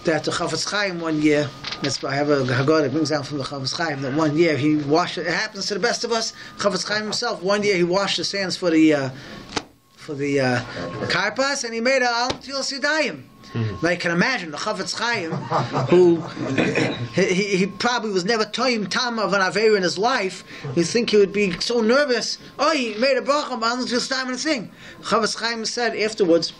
that the Chafetz Chaim one year, I have a Haggadah that brings down from the Chafetz Chaim that one year he washed. It happens to the best of us. Chafetz Chaim himself, one year he washed the sands for the karpas, and he made a al til sidayim. Now you can imagine the Chafetz Chaim, who he probably was never toyim tam of an aveir in his life. You think he would be so nervous? Oh, he made a bracha on al til sidayim and a thing. Chafetz Chaim said afterwards,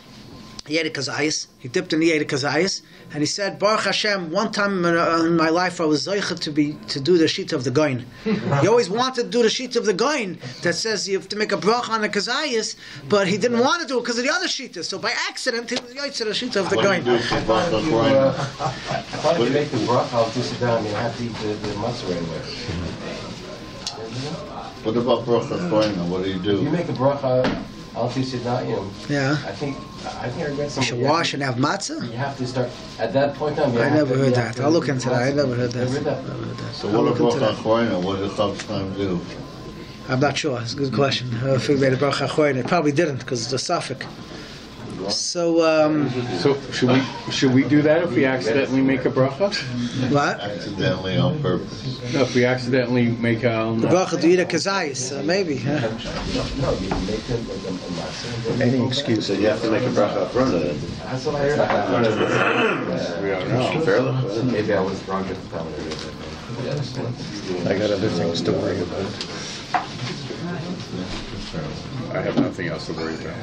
he ate a kazayis. He dipped in the ate a kazayis, and he said, Baruch Hashem, one time in my life I was zoicha to do the sheet of the goin. He always wanted to do the sheet of the goin that says you have to make a bracha on a kazayis, but he didn't want to do it because of the other sheetas. So by accident, he was yoitz the sheet of the goin. Why do you make the bracha? I'll just sit down. I have to eat the matzah anyway. What about bracha koina? What do you do? You make a bracha. Yeah. I think I read something. You should wash and have matzah? You have to start at that point on. I never heard that. I'll look into that. I never heard that. So what about Chachoina? What did Chafetz Chaim do? I'm not sure. It's a good question. If we made a bracha Chachoina, it probably didn't because it's a suffix. So should we do that if we accidentally make a bracha? What? Accidentally on purpose. No, if we accidentally make the bracha to eat a kazayis, maybe. No, you make them like a matzah. Any excuse. So you have to make a bracha up front of it. That's what I heard. We don't know. Fairly. Maybe I was wrong at the time. I got other things to worry about. I have nothing else to worry about.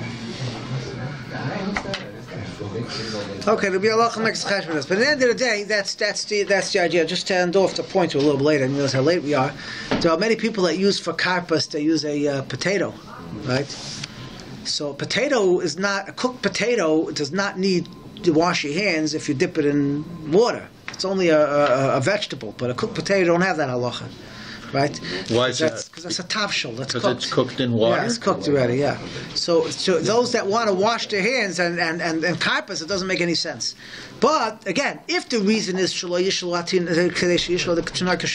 Okay, there'll be a lot of next cheshbonos. But at the end of the day, that's the idea. Just to end off the point to a little bit later, and realize how late we are. There are many people that use for karpas, they use a potato, right? So a potato is not, a cooked potato does not need to wash your hands if you dip it in water. It's only a vegetable, but a cooked potato don't have that halacha. Right? Why is that? Because it's a tafshel. That's cooked. It's cooked in water? Yeah, it's cooked already, yeah. So those that want to wash their hands and karpas, it doesn't make any sense. But, again, if the reason is the should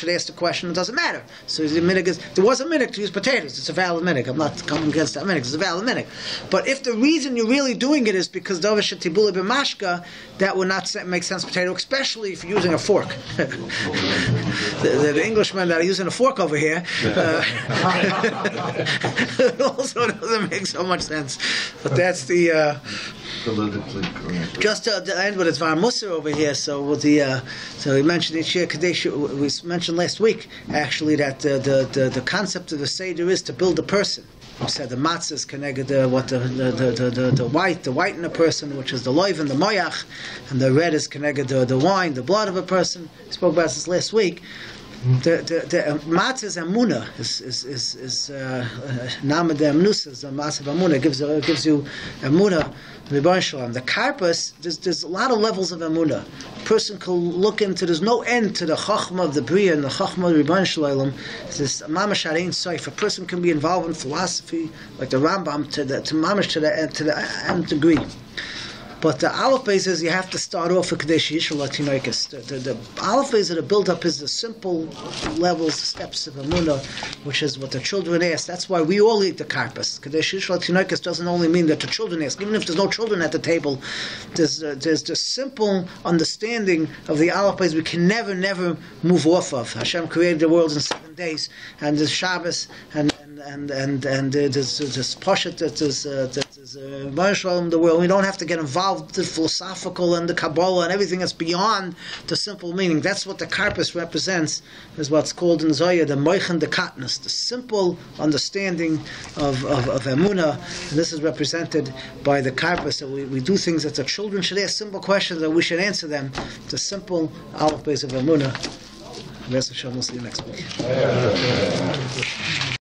ask the question, it doesn't matter. So the minig is, there was a minig to use potatoes. It's a valid minig. I'm not coming against that minig. It's a valid minig. But if the reason you're really doing it is because that would not make sense potato, especially if you're using a fork. the Englishmen that are using a fork over here, it also doesn't make so much sense. But that's the Politically correct. just to end with his Var Musar over here. So with so we mentioned we mentioned last week actually that the concept of the Seder is to build a person. We said the matzah is connected to what the white in a person, which is the loiv and the moyach, and the red is connected to the wine, the blood of a person. We spoke about this last week. The matzah's amuna is nama de amnusas. The matzah amuna gives you amuna. The karpas, there's a lot of levels of amuna. A person can look into. There's no end to the chachma of the bria and the chachma of the Rebbeinu Shalom. This mamash arein soif. A person can be involved in philosophy like the Rambam to the nth degree. But the aleph base is you have to start off with Kadesh Yishul Latinoikis. The aleph base of the build-up is the simple levels, steps of Amunah, which is what the children ask. That's why we all eat the karpas. Kadesh Yishul Latinoikis doesn't only mean that the children ask. Even if there's no children at the table, there's the simple understanding of the aleph base we can never move off of. Hashem created the world in 7 days, and there's Shabbos, and there's Poshet, there's the world. We don't have to get involved with the philosophical and the Kabbalah and everything that's beyond the simple meaning. That's what the karpas represents, is what's called in Zoya the moichen de katnus, the simple understanding of emunah. And this is represented by the karpas. So we do things that the children should ask simple questions and we should answer them. The simple aleph base of emunah. We'll see you next week.